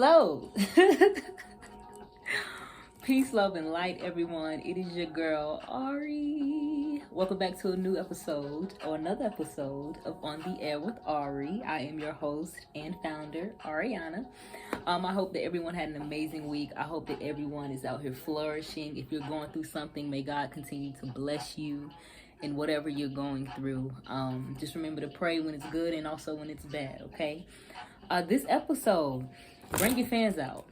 Hello. Peace, love, and light, everyone. It is your girl, Ari. Welcome back to a new episode, or another episode of On the Air with Ari. I am your host and founder, Ariana. I hope that everyone had an amazing week. I hope that everyone is out here flourishing. If you're going through something, may God continue to bless you in whatever you're going through. Just remember to pray when it's good and also when it's bad, okay? This episode, bring your fans out.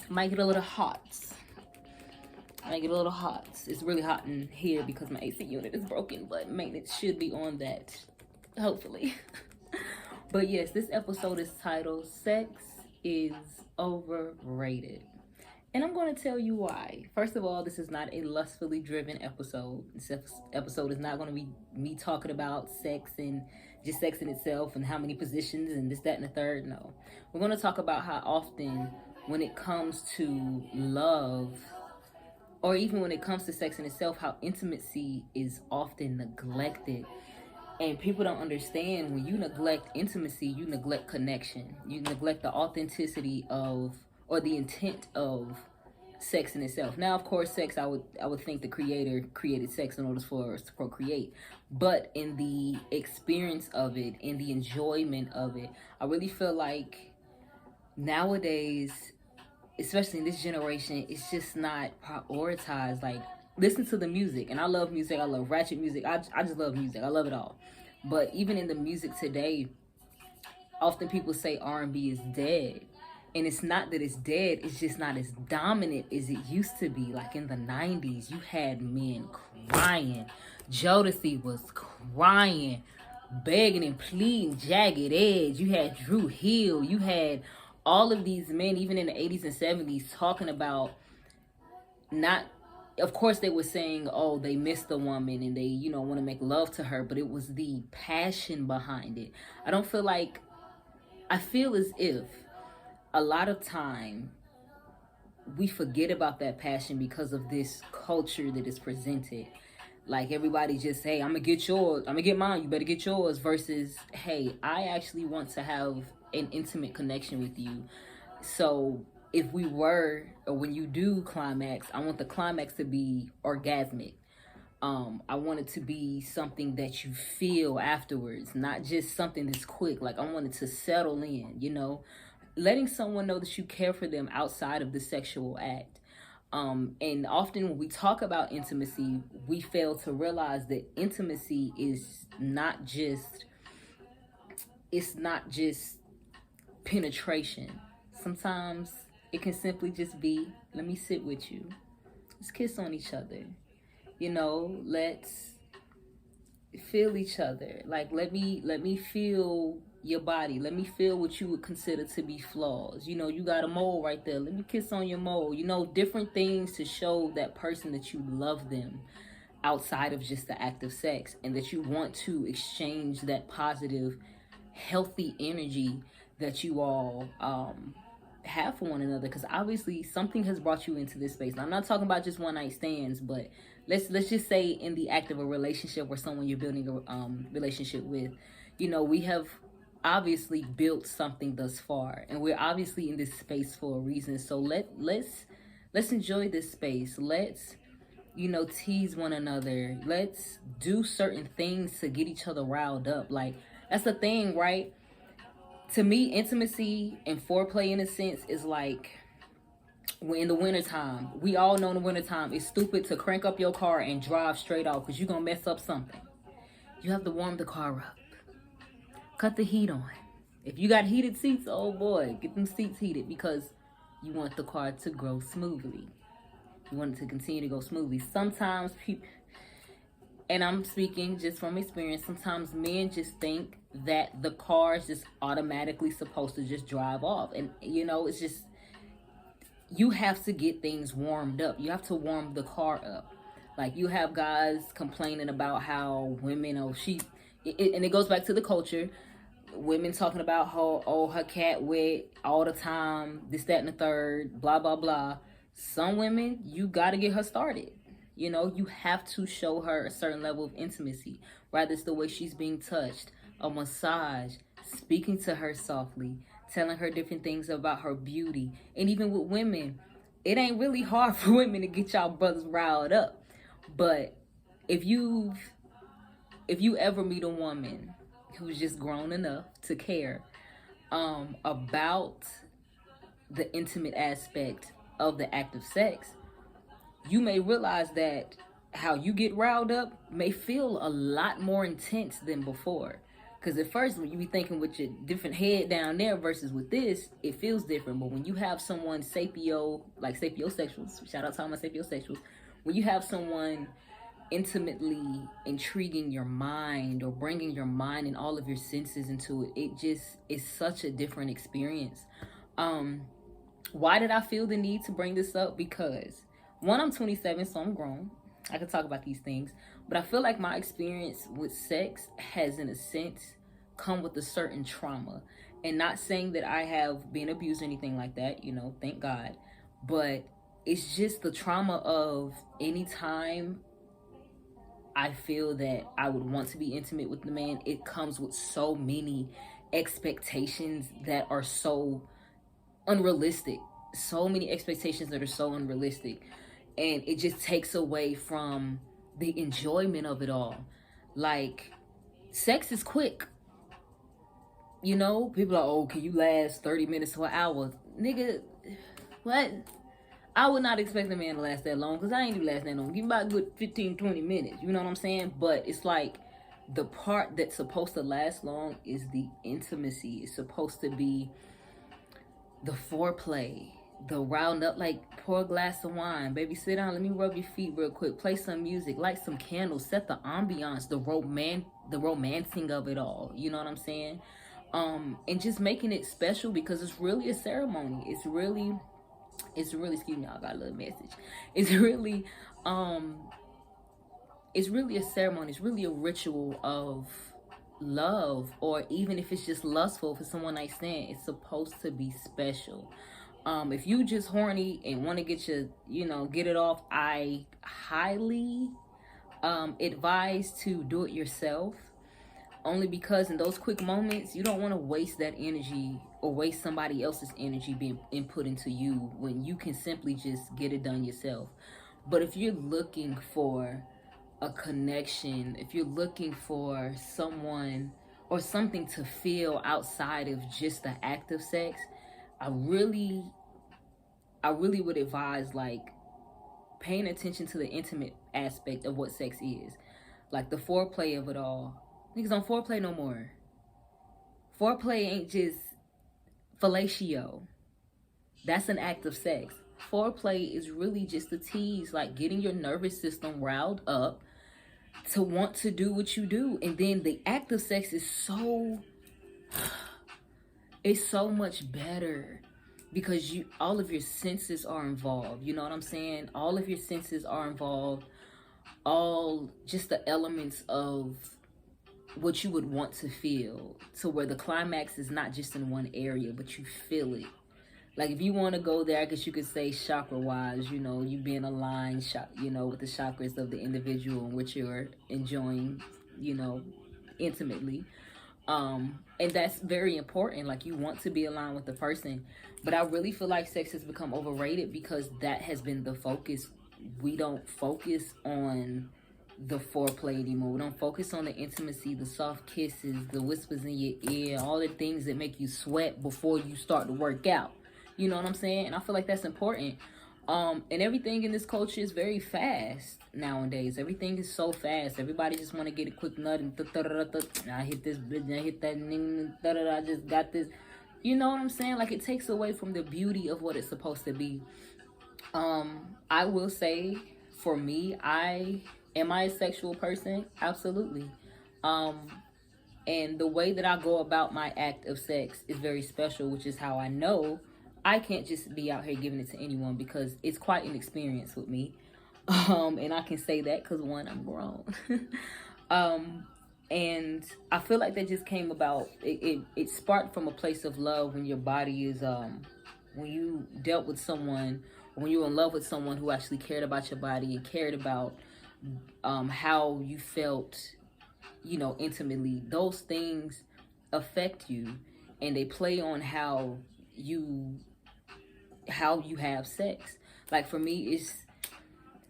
Might get a little hot. It's really hot in here because my AC unit is broken, but maintenance should be on that, hopefully. But yes, this episode is titled Sex is Overrated. And I'm going to tell you why. First of all, this is not a lustfully driven episode. This episode is not going to be me talking about sex and just sex in itself and how many positions and this, that, and the third. No. We're going to talk about how often when it comes to love, or even when it comes to sex in itself, how intimacy is often neglected. And people don't understand, when you neglect intimacy, you neglect connection. You neglect the authenticity of, or the intent of, sex in itself. Now, of course, sex, I would think the creator created sex in order for us to procreate. But in the experience of it, in the enjoyment of it, I really feel like nowadays, especially in this generation, it's just not prioritized. Like, listen to the music. And I love music. I love ratchet music. I just love music. I love it all. But even in the music today, often people say R&B is dead. And it's not that it's dead, it's just not as dominant as it used to be. Like in the 90s, you had men crying. Jodeci was crying, begging and pleading, Jagged Edge. You had Drew Hill. You had all of these men, even in the 80s and 70s, talking about not... Of course, they were saying, oh, they miss the woman and they, want to make love to her. But it was the passion behind it. I feel as if a lot of time we forget about that passion because of this culture that is presented. Like, everybody just, hey, I'm gonna get yours, I'm gonna get mine, you better get yours, versus, hey, I actually want to have an intimate connection with you. So if we were, or when you do climax, I want the climax to be orgasmic. I want it to be something that you feel afterwards, not just something that's quick. Like, I want it to settle in, letting someone know that you care for them outside of the sexual act. And often when we talk about intimacy, we fail to realize that intimacy is not just penetration. Sometimes it can simply just be, let me sit with you. Let's kiss on each other. Let's feel each other. Like, let me feel your body. Let me feel what you would consider to be flaws. You got a mole right there. Let me kiss on your mole. Different things to show that person that you love them outside of just the act of sex, and that you want to exchange that positive, healthy energy that you all have for one another. Because obviously something has brought you into this space. Now, I'm not talking about just one night stands, but let's just say in the act of a relationship, or someone you're building a relationship with. We have obviously built something thus far, and we're obviously in this space for a reason. So let's enjoy this space. Let's tease one another. Let's do certain things to get each other riled up. Like, that's the thing, right? To me, intimacy and foreplay, in a sense, is like when in the wintertime. We all know in the wintertime it's stupid to crank up your car and drive straight off because you're going to mess up something. You have to warm the car up. Cut the heat on. If you got heated seats, oh boy, get them seats heated, because you want the car to go smoothly. You want it to continue to go smoothly. Sometimes people, and I'm speaking just from experience, sometimes men just think that the car is just automatically supposed to just drive off. And, it's just, you have to get things warmed up. You have to warm the car up. Like, you have guys complaining about how women, and it goes back to the culture. Women talking about how, her cat wet all the time, this, that, and the third, blah, blah, blah. Some women, you got to get her started. You have to show her a certain level of intimacy. Whether it's the way she's being touched, a massage, speaking to her softly, telling her different things about her beauty. And even with women, it ain't really hard for women to get y'all brothers riled up. But if you ever meet a woman who's just grown enough to care about the intimate aspect of the act of sex, you may realize that how you get riled up may feel a lot more intense than before. Because at first, when you be thinking with your different head down there versus with this, it feels different. But when you have someone like sapiosexuals, shout out to all my sapiosexuals, when you have someone intimately intriguing your mind or bringing your mind and all of your senses into it, it just is such a different experience. Why did I feel the need to bring this up? Because one, I'm 27, so I'm grown. I can talk about these things. But I feel like my experience with sex has, in a sense, come with a certain trauma. And not saying that I have been abused or anything like that, thank God. But it's just the trauma of any time I feel that I would want to be intimate with the man, it comes with so many expectations that are so unrealistic. So many expectations that are so unrealistic. And it just takes away from the enjoyment of it all. Like, sex is quick. People are, oh, can you last 30 minutes to an hour? Nigga, what? I would not expect a man to last that long, because I ain't even last that long. Give me about a good 15, 20 minutes. You know what I'm saying? But it's like the part that's supposed to last long is the intimacy. It's supposed to be the foreplay, the round up, like pour a glass of wine, baby, sit down, let me rub your feet real quick, play some music, light some candles, set the ambiance, the romancing of it all. You know what I'm saying? And just making it special, because it's really a ceremony. It's really, excuse me, I got a little message. It's really a ceremony. It's really a ritual of love, or even if it's just lustful for someone night stand, it's supposed to be special. If you just horny and want to get get it off, I highly advise to do it yourself, only because in those quick moments you don't want to waste that energy or waste somebody else's energy being input into you, when you can simply just get it done yourself. But if you're looking for a connection, if you're looking for someone or something to feel outside of just the act of sex, I really would advise, like, paying attention to the intimate aspect of what sex is. Like the foreplay of it all. Niggas don't foreplay no more. Foreplay ain't just fellatio. That's an act of sex. Foreplay is really just a tease, like getting your nervous system riled up to want to do what you do. And then the act of sex is it's so much better, because all of your senses are involved. You know what I'm saying? All of your senses are involved. All just the elements of what you would want to feel, to where the climax is not just in one area, but you feel it. Like, if you want to go there, I guess you could say chakra-wise, you being aligned, with the chakras of the individual in which you're enjoying, intimately. And that's very important. Like, you want to be aligned with the person. But I really feel like sex has become overrated, because that has been the focus. We don't focus on the foreplay anymore. We don't focus on the intimacy, the soft kisses, the whispers in your ear, all the things that make you sweat before you start to work out. You know what I'm saying? And I feel like that's important. And everything in this culture is very fast nowadays. Everything is so fast. Everybody just want to get a quick nut and I hit this bitch, I hit that nigga, I just got this. You know what I'm saying? Like, it takes away from the beauty of what it's supposed to be. I will say, for me, am I a sexual person? Absolutely. And the way that I go about my act of sex is very special, which is how I know I can't just be out here giving it to anyone, because it's quite an experience with me. And I can say that because, one, I'm grown. And I feel like that just came about, it sparked from a place of love, when your body is, when you dealt with someone, when you were in love with someone who actually cared about your body and cared about how you felt, intimately. Those things affect you. and they play on how you have sex. Like for me, it's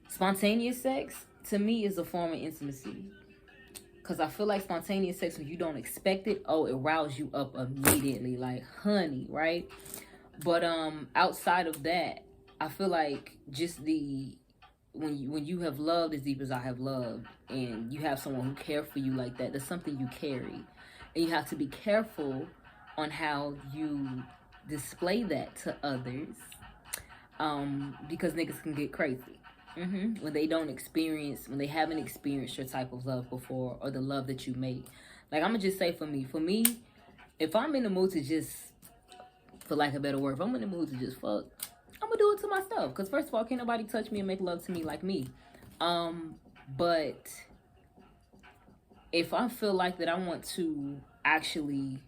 spontaneous sex. To me, is a form of intimacy. Because I feel like spontaneous sex, when you don't expect it, oh, it riles you up immediately, like honey, right? But outside of that, I feel like just when you have loved as deep as I have loved, and you have someone who cares for you like that, that's something you carry, and you have to be careful on how you display that to others, because niggas can get crazy. When they haven't experienced your type of love before, or the love that you make. Like, I'm gonna just say, for me, if I'm in the mood to just, for lack of a better word, if I'm in the mood to just fuck, I'm gonna do it to myself. Because first of all, can't nobody touch me and make love to me like me. But if I feel like that I want to actually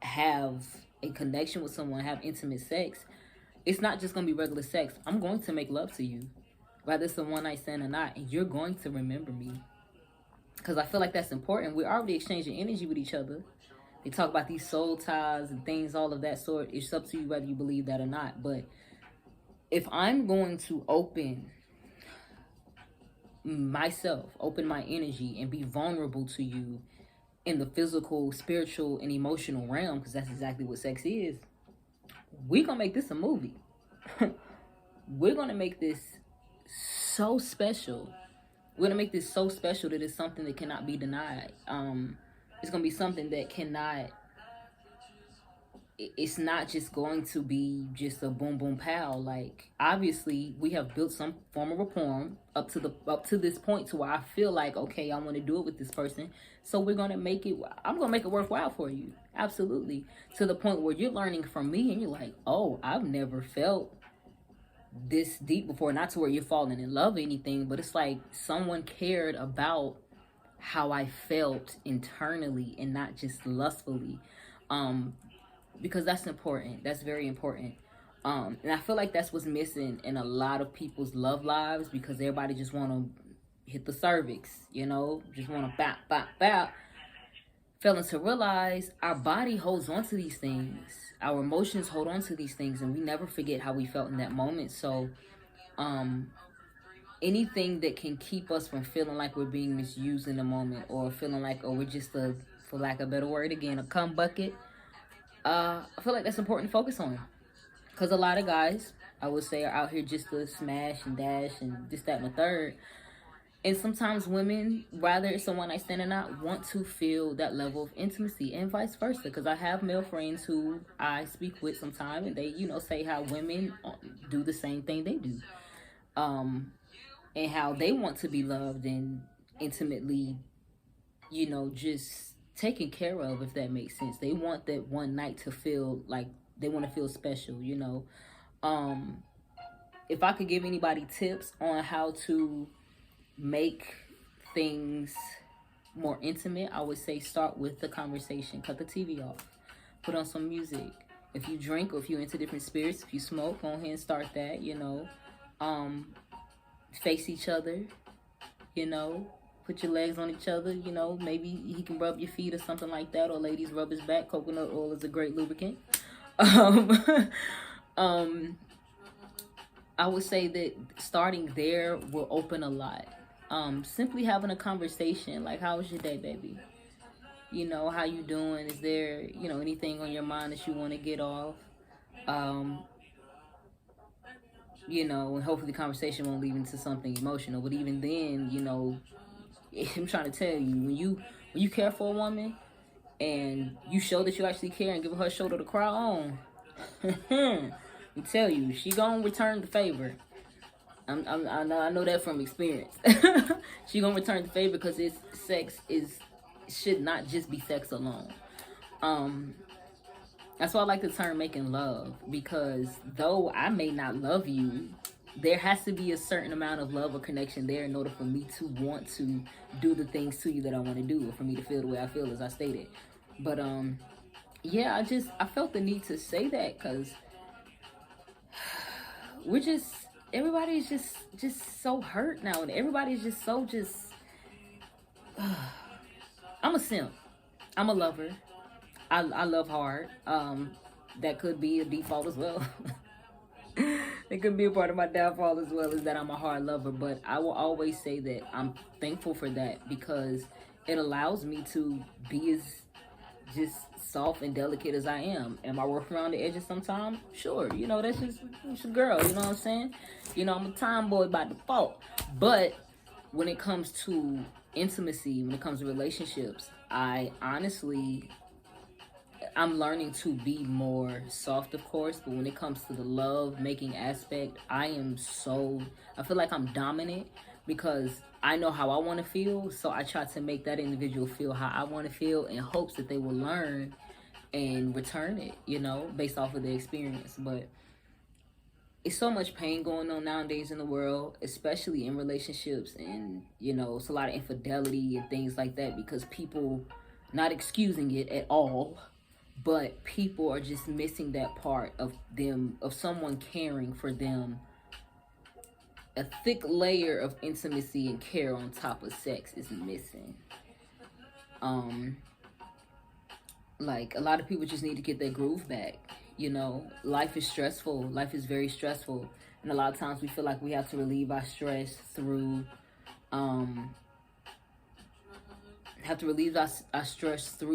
have a connection with someone, have intimate sex, it's not just gonna be regular sex. I'm going to make love to you, whether it's a one night stand or not, and you're going to remember me. Because I feel like that's important. We're already exchanging energy with each other. They talk about these soul ties and things, all of that sort. It's up to you whether you believe that or not. But if I'm going to open myself, open my energy, and be vulnerable to you in the physical, spiritual, and emotional realm, because that's exactly what sex is, we're gonna make this a movie. We're gonna make this so special. We're gonna make this so special that it's something that cannot be denied. It's gonna be something that cannot. It's not just going to be just a boom boom pow. Like, obviously we have built some form of rapport up to this point to where I feel like, okay, I want to do it with this person, so we're gonna make it. I'm gonna make it worthwhile for you, absolutely, to the point where you're learning from me and you're like, oh, I've never felt this deep before. Not to where you're falling in love or anything, but it's like someone cared about how I felt internally and not just lustfully. Because that's important. That's very important. And I feel like that's what's missing in a lot of people's love lives, because everybody just want to hit the cervix, just want to bap, bap, bap. Failing to realize our body holds on to these things. Our emotions hold on to these things, and we never forget how we felt in that moment. So, anything that can keep us from feeling like we're being misused in the moment, or feeling like, oh, we're just for lack of a better word again, a cum bucket, I feel like that's important to focus on. Because a lot of guys, I would say, are out here just to smash and dash and this, that, and the third. And sometimes women, whether it's a one night stand or not, want to feel that level of intimacy, and vice versa. Because I have male friends who I speak with sometimes, and they, say how women do the same thing they do. And how they want to be loved and intimately, just taken care of, if that makes sense. They want that one night to feel like they want to feel special, If I could give anybody tips on how to make things more intimate, I would say start with the conversation. Cut the TV off. Put on some music. If you drink, or if you're into different spirits, if you smoke, go ahead and start that, Face each other, Put your legs on each other, maybe he can rub your feet or something like that, or ladies, rub his back. Coconut oil is a great lubricant. I would say that starting there will open a lot. Simply having a conversation, like, how was your day, baby? How you doing? Is there, anything on your mind that you want to get off? And hopefully the conversation won't lead into something emotional. But even then, I'm trying to tell you, when you care for a woman and you show that you actually care and give her a shoulder to cry on, I tell you, she gonna return the favor. I know that from experience. She gonna return the favor, because sex should not just be sex alone. That's why I like the term making love, because though I may not love you, there has to be a certain amount of love or connection there in order for me to want to do the things to you that I want to do, or for me to feel the way I feel, as I stated. But yeah, I felt the need to say that, because everybody's just so hurt now, and everybody's just so I'm a simp. I'm a lover. I love hard. That could be a default as well. It could be a part of my downfall as well, is that I'm a hard lover. But I will always say that I'm thankful for that, because it allows me to be as just soft and delicate as I am. Am I rough around the edges sometimes? Sure. You know, that's just it's a girl. You know what I'm saying? You know, I'm a tomboy by default. But when it comes to intimacy, when it comes to relationships, I'm learning to be more soft, of course, but when it comes to the love making aspect, I feel like I'm dominant, because I know how I want to feel, so I try to make that individual feel how I want to feel in hopes that they will learn and return it, you know, based off of the experience. But it's so much pain going on nowadays in the world, especially in relationships, and, you know, it's a lot of infidelity and things like that, because people, not excusing it at all, but people are just missing that part of someone caring for them. A thick layer of intimacy and care on top of sex is missing. Like, a lot of people just need to get their groove back. You know, life is stressful. Life is very stressful. And a lot of times we feel like we have to relieve our stress through,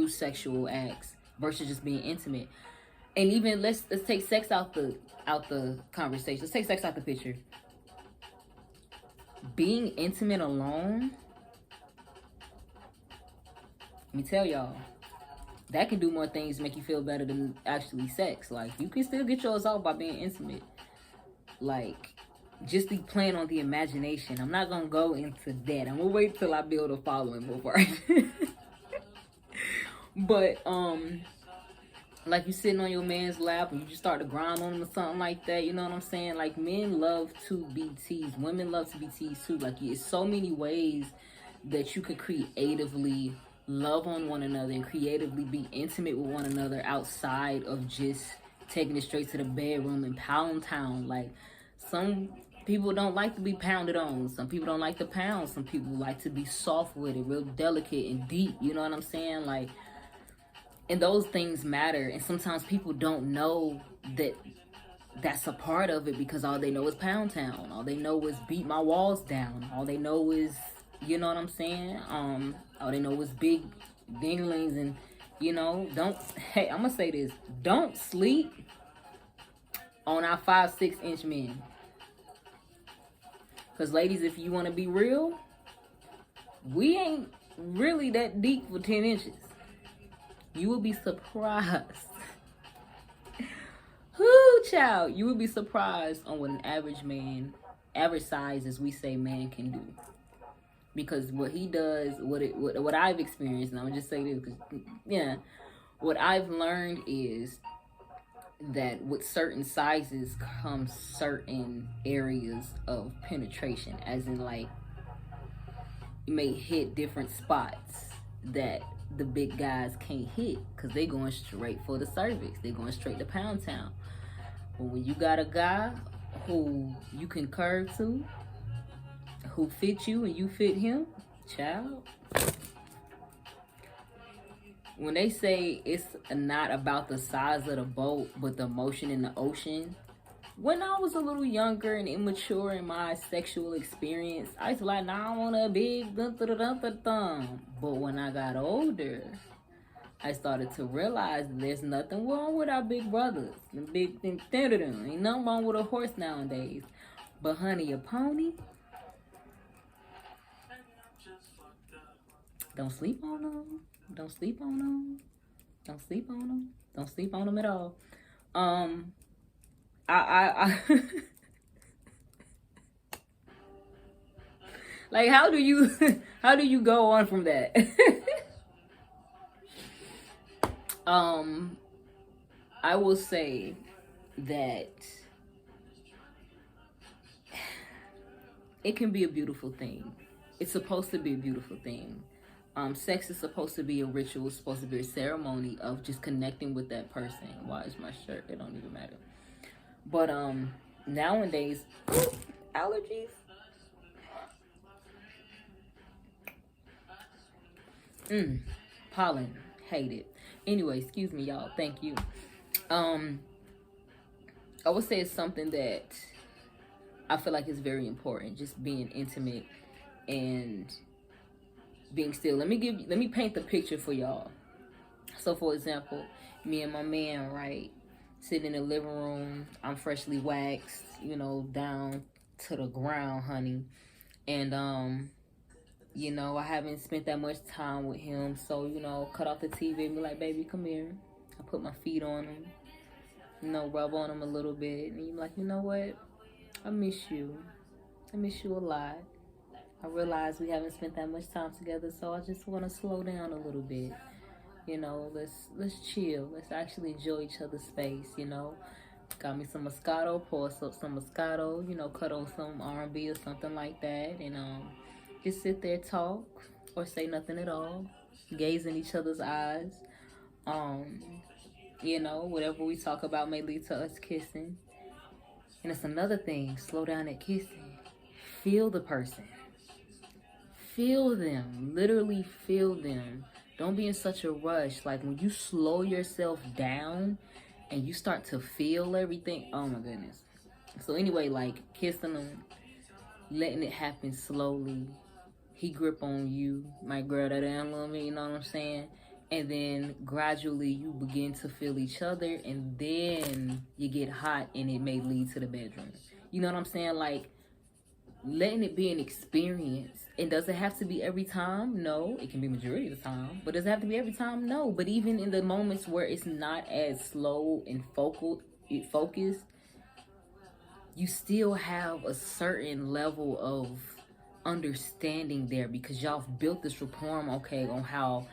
sexual acts versus just being intimate. And even let's take sex out the conversation. Let's take sex out the picture. Being intimate alone, let me tell y'all, that can do more things to make you feel better than actually sex. Like, you can still get yours off by being intimate. Like, just be playing on the imagination. I'm not gonna go into that. I'm gonna wait till I build a following before I but like, you sitting on your man's lap and you just start to grind on him or something like that, you know what I'm saying? Like, men love to be teased. Women love to be teased too. Like, it's so many ways that you could creatively love on one another and creatively be intimate with one another outside of just taking it straight to the bedroom and pound town. Like, some people don't like to be pounded on. Some people don't like to pound. Some people like to be soft with it, real delicate and deep. You know what I'm saying? Like, and those things matter. And sometimes people don't know that that's a part of it, because all they know is pound town. All they know is beat my walls down. All they know is, you know what I'm saying? All they know is big dinglings. And, you know, I'm gonna say this. Don't sleep on our 5-6 inch men. Because, ladies, if you want to be real, we ain't really that deep for 10 inches. You will be surprised. Whoo, child. You will be surprised on what an average size, as we say, man can do. Because what he does, what I've experienced, and I'm going to just say this, because, yeah, what I've learned is that with certain sizes comes certain areas of penetration, as in, like, you may hit different spots that the big guys can't hit, because they going straight for the cervix. They going straight to pound town. But when you got a guy who you can curve to, who fit you and you fit him, child, when they say it's not about the size of the boat, but the motion in the ocean, when I was a little younger and immature in my sexual experience, I used to like, nah, I want a big dun-dun-dun-dun-dun. But when I got older, I started to realize there's nothing wrong with our big brothers. The big thing, ain't nothing wrong with a horse nowadays. But honey, a pony, don't sleep on them. Don't sleep on them. Don't sleep on them. Don't sleep on them at all. I like, how do you go on from that? I will say that it can be a beautiful thing. It's supposed to be a beautiful thing. Sex is supposed to be a ritual. It's supposed to be a ceremony of just connecting with that person. Why is my shirt? It don't even matter. But nowadays, allergies. Pollen, hate it. Anyway, excuse me, y'all. Thank you. I would say it's something that I feel like is very important. Just being intimate and being still. Let me paint the picture for y'all. So, for example, me and my man, right, sitting in the living room. I'm freshly waxed, down to the ground, honey, and I haven't spent that much time with him. So, cut off the TV and be like, baby, come here. I put my feet on him, rub on him a little bit. And you're like, you know what? I miss you. I miss you a lot. I realize we haven't spent that much time together, so I just want to slow down a little bit. Let's chill. Let's actually enjoy each other's space, Got me some Moscato, pour up some Moscato, cut on some R&B or something like that. And just sit there, talk, or say nothing at all. Gaze in each other's eyes. Whatever we talk about may lead to us kissing. And it's another thing, slow down at kissing. Feel the person. Feel them. Literally feel them. Don't be in such a rush. Like when you slow yourself down and you start to feel everything. Oh my goodness. So anyway, like kissing them, letting it happen slowly. He grip on you, might grab that down a little bit, you know what I'm saying? And then gradually you begin to feel each other, and then you get hot and it may lead to the bedroom. You know what I'm saying? Like letting it be an experience. And does it have to be every time? No. It can be majority of the time. But does it have to be every time? No. But even in the moments where it's not as slow and focused, you still have a certain level of understanding there, because y'all have built this rapport, on how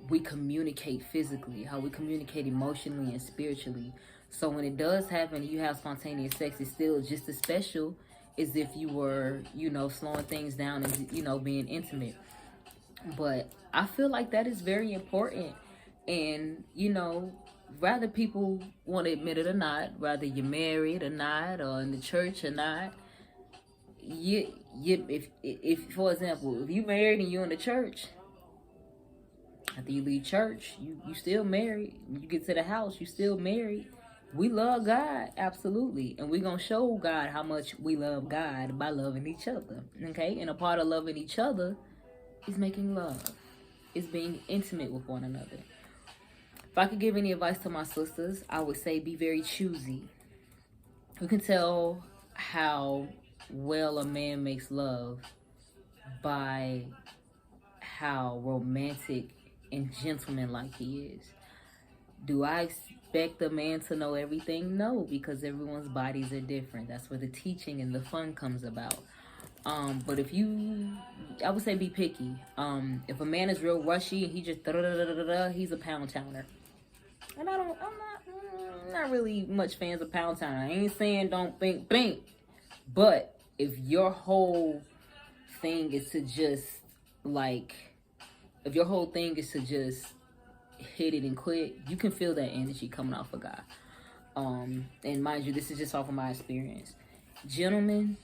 we communicate physically, how we communicate emotionally and spiritually. So when it does happen, you have spontaneous sex, it's still just as special as if you were, slowing things down and, being intimate. But I feel like that is very important. And, whether people want to admit it or not, whether you're married or not, or in the church or not, if for example, if you married and you're in the church, after you leave church, you still married. When you get to the house, you still married. We love God, absolutely. And we're going to show God how much we love God by loving each other, okay? And a part of loving each other is making love. It's being intimate with one another. If I could give any advice to my sisters, I would say be very choosy. You can tell how well a man makes love by how romantic and gentlemanlike he is. Do I expect a man to know everything? No, because everyone's bodies are different. That's where the teaching and the fun comes about. But I would say be picky. If a man is real rushy and he just he's a pound towner. And I'm not really much fans of pound town. I ain't saying don't think, but if your whole thing is to just hit it and quit, you can feel that energy coming off a guy. And mind you, this is just off of my experience. Gentlemen,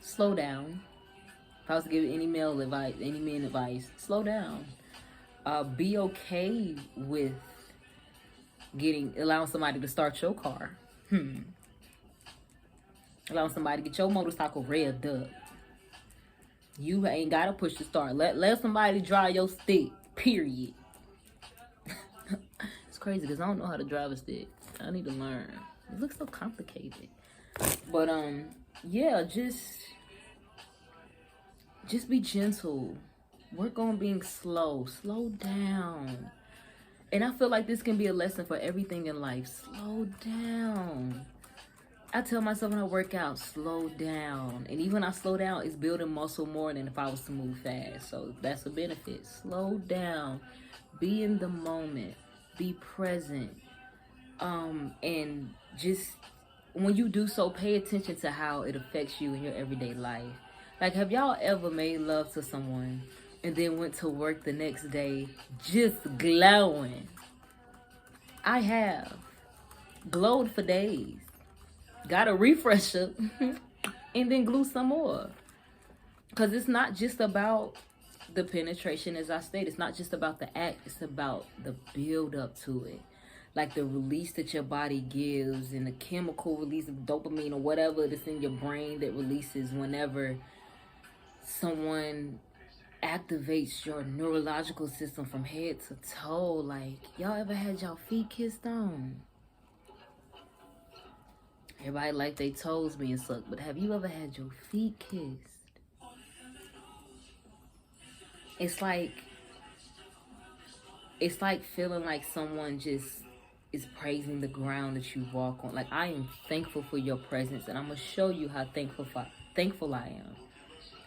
slow down. If I was to give any men advice, slow down. Be okay with allowing somebody to start your car. Allowing somebody to get your motorcycle revved up. You ain't gotta push the start. Let somebody drive your stick. Period. It's crazy because I don't know how to drive a stick. I need to learn. It looks so complicated. But yeah, just be gentle. Work on being slow. Slow down. And I feel like this can be a lesson for everything in life. Slow down. I tell myself when I work out, slow down. And even when I slow down, it's building muscle more than if I was to move fast. So that's a benefit. Slow down. Be in the moment. Be present. And just when you do so, pay attention to how it affects you in your everyday life. Like, have y'all ever made love to someone and then went to work the next day just glowing? I have. Glowed for days. Got a refresher and then glue some more. Because it's not just about the penetration, as I stated, it's not just about the act, it's about the build up to it. Like the release that your body gives and the chemical release of dopamine or whatever that's in your brain that releases whenever someone activates your neurological system from head to toe. Like, y'all ever had y'all feet kissed on? Everybody like they toes being sucked, but have you ever had your feet kissed? It's like feeling like someone just is praising the ground that you walk on. Like, I am thankful for your presence, and I'm gonna show you how thankful I am.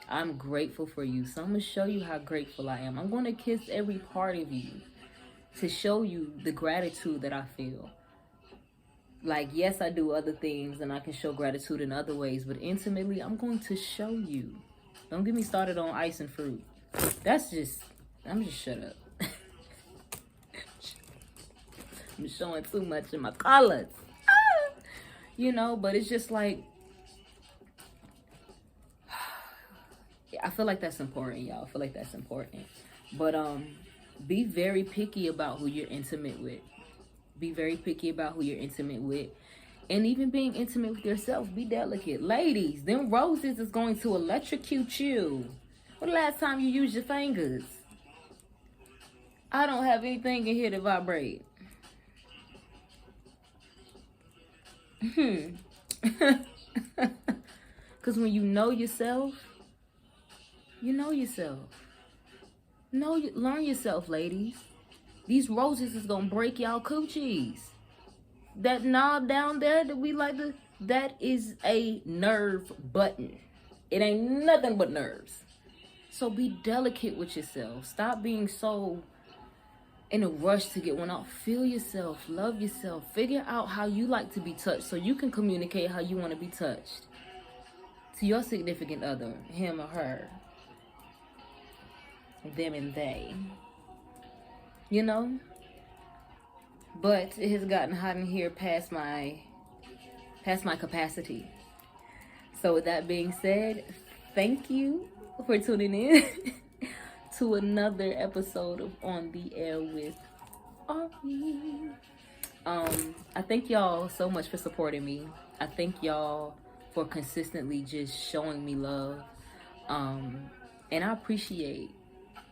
I'm grateful for you, so I'm gonna show you how grateful I am. I'm gonna kiss every part of you to show you the gratitude that I feel. Like, yes, I do other things and I can show gratitude in other ways, but intimately, I'm going to show you. Don't get me started on ice and fruit. I'm just shut up. I'm showing too much in my colors. You know, but it's just like, I feel like that's important, y'all. I feel like that's important. But be very picky about who you're intimate with. Be very picky about who you're intimate with. And even being intimate with yourself, be delicate. Ladies, them roses is going to electrocute you. When the last time you used your fingers? I don't have anything in here to vibrate. Because when you know yourself, you know yourself. Learn yourself, ladies. These roses is gonna break y'all coochies. That knob down there that we like to, that is a nerve button. It ain't nothing but nerves. So be delicate with yourself. Stop being so in a rush to get one out. Feel yourself, love yourself. Figure out how you like to be touched so you can communicate how you want to be touched to your significant other, him or her, them and they. You know? But it has gotten hot in here past my capacity. So with that being said, thank you for tuning in to another episode of On the Air with Ari. I thank y'all so much for supporting me. I thank y'all for consistently just showing me love. And I appreciate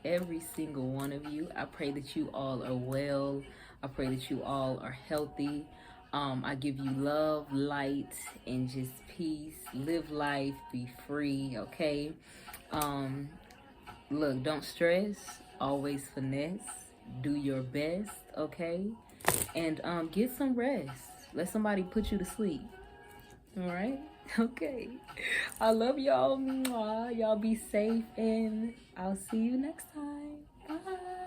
every single one of you. I pray that you all are well. I pray that you all are healthy. I give you love, light, and just peace. Live life, be free, okay? Look, don't stress. Always finesse. Do your best, okay? And get some rest. Let somebody put you to sleep. All right? Okay. I love y'all. Mwah. Y'all be safe, and I'll see you next time. Bye.